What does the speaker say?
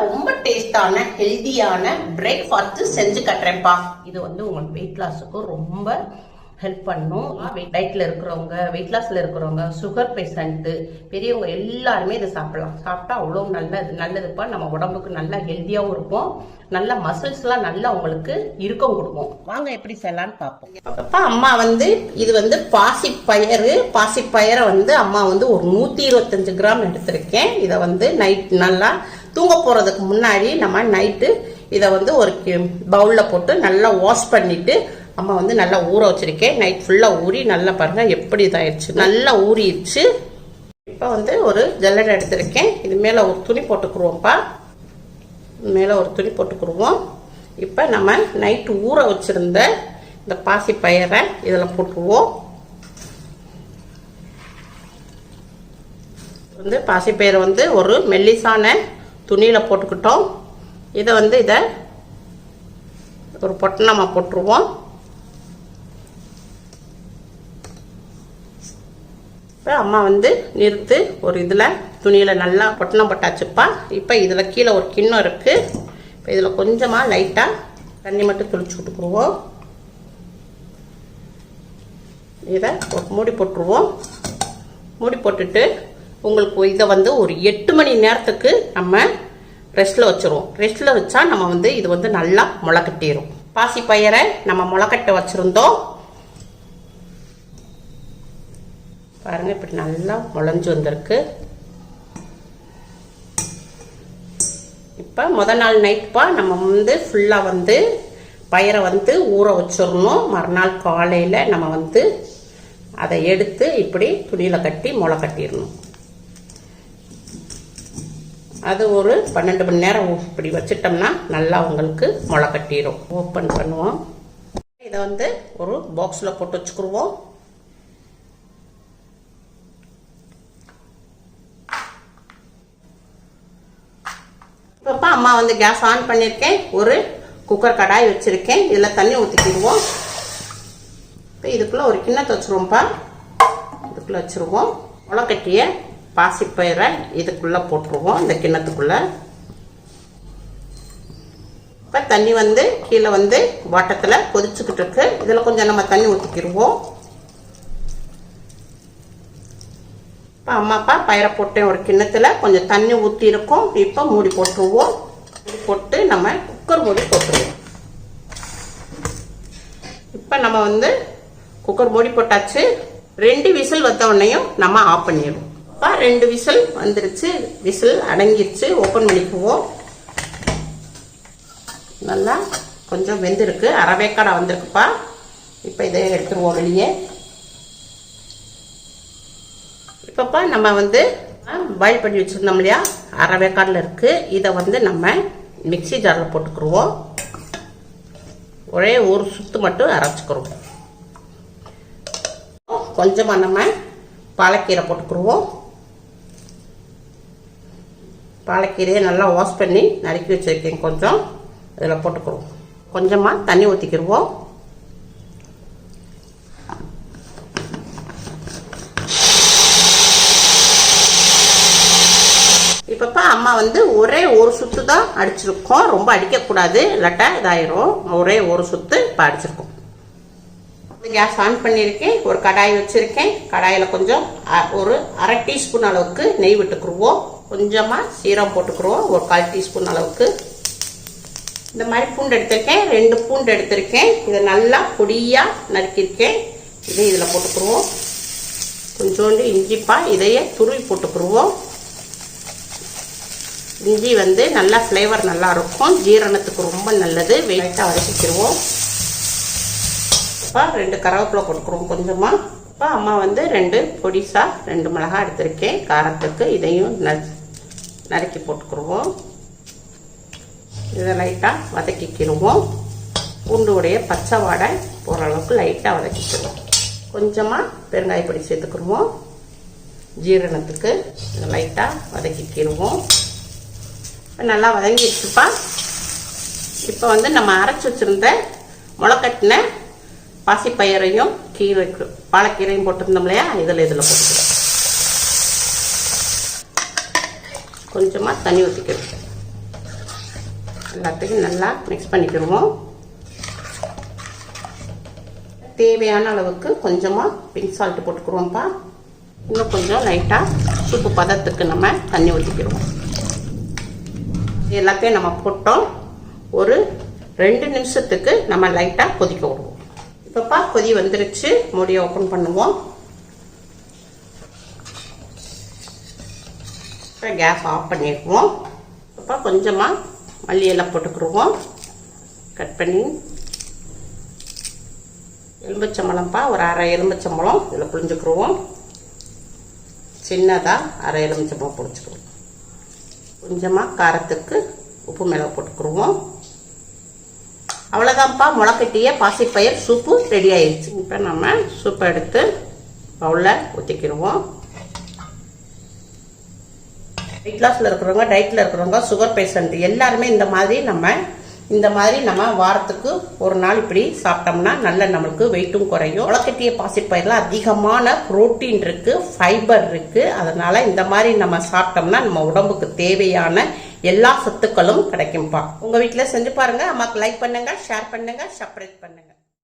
ரொம்ப டேஸ்டான ஹெல்தியான பிரேக்ஃபாஸ்ட் செஞ்சு கட்டுறேன்ப்பா. இது உங்களுக்கு வெயிட் லாஸுக்கு ரொம்ப ஹெல்ப் பண்ணும். டயட்ல இருக்கிறவங்க, வெயிட் லாஸ்ல இருக்கிறவங்க, சுகர் பேஷண்ட், பெரியவங்க எல்லாருமே இதை சாப்பிடலாம். சாப்பிட்டா அவ்வளோ நல்லதுப்பா. நம்ம உடம்புக்கு நல்லா ஹெல்த்தியாகவும் இருக்கும். நல்ல மசில்ஸ் எல்லாம் நல்லா உங்களுக்கு இருக்கம் கொடுக்கும். வாங்க எப்படி செய்யலாம்னு பார்ப்போம். அப்பா அம்மா இது பாசிப்பயரை அம்மா ஒரு 125 கிராம் எடுத்திருக்கேன். இதை நைட் நல்லா தூங்க போறதுக்கு முன்னாடி நம்ம நைட்டு இதை ஒரு பவுல்ல போட்டு நல்லா வாஷ் பண்ணிட்டு அம்மா நல்லா ஊற வச்சிருக்கேன். நைட் ஃபுல்லா ஊறி நல்லா பாருங்க எப்படி இதாயிருச்சு, நல்லா ஊறிடுச்சு. இப்போ ஒரு ஜல்லடை எடுத்திருக்கேன். இது மேல ஒரு துணி போட்டுக்குருவோம்ப்பா. மேல ஒரு துணி போட்டுக்குருவோம். இப்போ நம்ம நைட்டு ஊற வச்சிருந்த இந்த பாசி பயிரை இதில் போட்டுருவோம். பாசிப்பயிரை ஒரு மெல்லிசான துணியில போட்டுக்கிட்டோம். இதை இதை ஒரு பொட்டணமா போட்டுருவோம். இப்போ அம்மா நிறுத்து ஒரு இதில் துணியில் நல்லா பொட்டணம் போட்டாச்சுப்பா. இப்போ இதில் கீழே ஒரு கிண்ணம் இருக்குது. இப்போ இதில் கொஞ்சமாக லைட்டாக தண்ணி மட்டும் தெளிச்சு விட்டுக்குருவோம். இதை ஒரு மூடி போட்டுருவோம். மூடி போட்டுட்டு உங்களுக்கு இதை ஒரு 8 மணி நேரத்துக்கு நம்ம ரெஸ்ட்டில் வச்சுருவோம். ரெஸ்ட்டில் வச்சா நம்ம இது நல்லா முளைக்கட்டிடும். பாசி பயிரை நம்ம முளைக்கட்ட வச்சுருந்தோம் பாருங்க. இப்படி நல்லா முளைஞ்சு வந்திருக்கு. இப்போ முதல் நாள் நைட்ப்பா நம்ம ஃபுல்லா பயிரை ஊற வச்சிடணும். மறுநாள் காலையில நம்ம அதை எடுத்து இப்படி துணியில கட்டி முளை கட்டிடணும். அது ஒரு 12 மணி நேரம் இப்படி வச்சிட்டோம்னா நல்லா உங்களுக்கு முளை கட்டிடும். ஓப்பன் பண்ணுவோம். இதை ஒரு பாக்ஸ்ல போட்டு வச்சுக்குருவோம். இப்போ அம்மா கேஸ் ஆன் பண்ணியிருக்கேன். ஒரு குக்கர் கடாய் வச்சிருக்கேன். இதில் தண்ணி ஊற்றிக்கிடுவோம். இப்போ இதுக்குள்ள ஒரு கிண்ணத்தை வச்சுருவோம்ப்பா. இதுக்குள்ள வச்சுருவோம். முளைக்கட்டிய பாசிப்பயிரை இதுக்குள்ள போட்டுருவோம். இந்த கிண்ணத்துக்குள்ள இப்போ தண்ணி கீழே வாட்டத்தில் கொதிச்சுக்கிட்டு இருக்கு. இதில் கொஞ்சம் நம்ம தண்ணி ஊற்றிக்கிடுவோம். இப்போ அம்மாப்பா பயிரை போட்டேன் ஒரு கிண்ணத்துல, கொஞ்சம் தண்ணி ஊற்றி இருக்கும். இப்போ மூடி போட்டுருவோம். மூடி போட்டு நம்ம குக்கர் மூடி போட்டுருவோம். இப்போ நம்ம குக்கர் மூடி போட்டாச்சு. 2 விசில் வந்த உடனேயும் நம்ம ஆஃப் பண்ணிடுவோம். இப்போ 2 விசில் வந்துருச்சு. விசில் அடங்கிருச்சு. ஓப்பன் பண்ணிக்குவோம். நல்லா கொஞ்சம் வெந்திருக்கு. அரவேக்காடா வந்திருக்குப்பா. இப்போ இதை எடுத்துருவோம் வெளியே. இப்பப்பா நம்ம பாயில் பண்ணி வச்சிருந்தோம் இல்லையா, அரவேக்காடில் இருக்கு. இதை நம்ம மிக்சி ஜாரில் போட்டுக்குருவோம். ஒரே ஒரு சுத்து மட்டும் அரைச்சிக்கிறோம். கொஞ்சமாக நம்ம பாலக்கீரை போட்டுக்குருவோம். பாலக்கீரையை நல்லா வாஷ் பண்ணி நறுக்கி வச்சிருக்கேன். கொஞ்சம் இதில் போட்டுக்குருவோம். கொஞ்சமாக தண்ணி ஊற்றிக்கிடுவோம். இப்பப்பா அம்மா ஒரே ஒரு சுத்து தான் அடிச்சிருக்கோம். ரொம்ப அடிக்கக்கூடாது, இல்லாட்டா இதாயிரும். ஒரே ஒரு சுத்து இப்போ அடிச்சிருக்கோம். கேஸ் ஆன் பண்ணியிருக்கேன். ஒரு கடாய் வச்சிருக்கேன். கடாயில் கொஞ்சம் ஒரு 1/2 டீஸ்பூன் அளவுக்கு நெய் விட்டுக்குருவோம். கொஞ்சமாக சீரகம் போட்டுக்குருவோம். ஒரு 1/4 டீஸ்பூன் அளவுக்கு. இந்த மாதிரி பூண்டு எடுத்திருக்கேன். 2 பூண்டு எடுத்திருக்கேன். இதை நல்லா பொடியாக நறுக்கியிருக்கேன். இதை இதில் போட்டுக்குருவோம். கொஞ்சோண்டு இஞ்சிப்பா, இதையே துருவி போட்டுக்குருவோம். இஞ்சி நல்லா ஃப்ளேவர் நல்லா இருக்கும். ஜீரணத்துக்கு ரொம்ப நல்லது. வெயிட்டாக வதக்கிடுவோம். இப்போ 2 கருவேப்பிலை போட்டுக்கிறோம் கொஞ்சமாக. இப்போ அம்மா 2 பொடிசா 2 மிளகாய் எடுத்திருக்கேன் காரத்துக்கு. இதையும் நறுக்கி போட்டுக்கிடுவோம். இதை லைட்டாக வதக்கிக்கிடுவோம். பூண்டுடைய பச்சை வாடை போகிற அளவுக்கு லைட்டாக வதக்கிக்கிடுவோம். கொஞ்சமாக பெருங்காயப்பொடி சேர்த்துக்கிடுவோம். ஜீரணத்துக்கு இதை லைட்டாக வதக்கிக்கிடுவோம். நல்லா வதங்கிடுச்சுப்பா. இப்போ நம்ம அரைச்சி வச்சிருந்த முளைக்கட்டின பாசிப்பயிரையும் பாலக்கீரையும் போட்டிருந்தோம் இல்லையா, இதில் போட்டுக்கிறோம். கொஞ்சமாக தண்ணி ஊற்றிக்கிறோம். எல்லாத்தையும் நல்லா மிக்ஸ் பண்ணிக்கிடுவோம். தேவையான அளவுக்கு கொஞ்சமாக பிங்க் சால்ட் போட்டுக்கிறோம்ப்பா. இன்னும் கொஞ்சம் லைட்டாக சூப்பு பதத்துக்கு நம்ம தண்ணி ஊற்றிக்கிடுவோம். எல்லாத்தையும் நம்ம போட்டோம். ஒரு 2 நிமிஷத்துக்கு நம்ம லைட்டாக கொதிக்க விடுவோம். இப்போப்பா கொதி வந்துருச்சு. மூடியை ஓப்பன் பண்ணுவோம். கேஸ் ஆஃப் பண்ணிடுவோம். இப்போ கொஞ்சமாக மல்லி எல்லாம் போட்டுக்கிடுவோம். கட் பண்ணி எலும்புச்சம்பழம்ப்பா, ஒரு அரை எலும்புச்சம்பழம் இதில் புழிஞ்சுக்கிடுவோம். சின்னதாக அரை எலும்புச்சம்பழம் பொடிச்சுக்கிடுவோம். கொஞ்சமாக காரத்துக்கு உப்பு மிளகு போட்டுக்கிடுவோம். அவ்வளோதான்ப்பா, முளைக்கட்டிய பாசிப்பயிர் சூப்பு ரெடி ஆயிடுச்சு. இப்போ நம்ம சூப்பை எடுத்து பவுலில் ஊற்றிக்கிடுவோம். வெயிட் லாஸில் இருக்கிறவங்க, டயட்டில் இருக்கிறவங்க, சுகர் பேஷண்ட் எல்லாருமே இந்த மாதிரி நம்ம வாரத்துக்கு ஒரு நாள் இப்படி சாப்பிட்டோம்னா நல்ல நம்மளுக்கு வெயிட்டும் குறையும். முளைக்கட்டிய பாசிப்பயிரில் அதிகமான புரோட்டீன் இருக்கு, ஃபைபர் இருக்கு. அதனால இந்த மாதிரி நம்ம சாப்பிட்டோம்னா நம்ம உடம்புக்கு தேவையான எல்லா சத்துக்களும் கிடைக்கும்பா. உங்க வீட்டில் செஞ்சு பாருங்க. அம்மாக்கு லைக் பண்ணுங்க, ஷேர் பண்ணுங்க, சப்ஸ்கிரைப் பண்ணுங்க.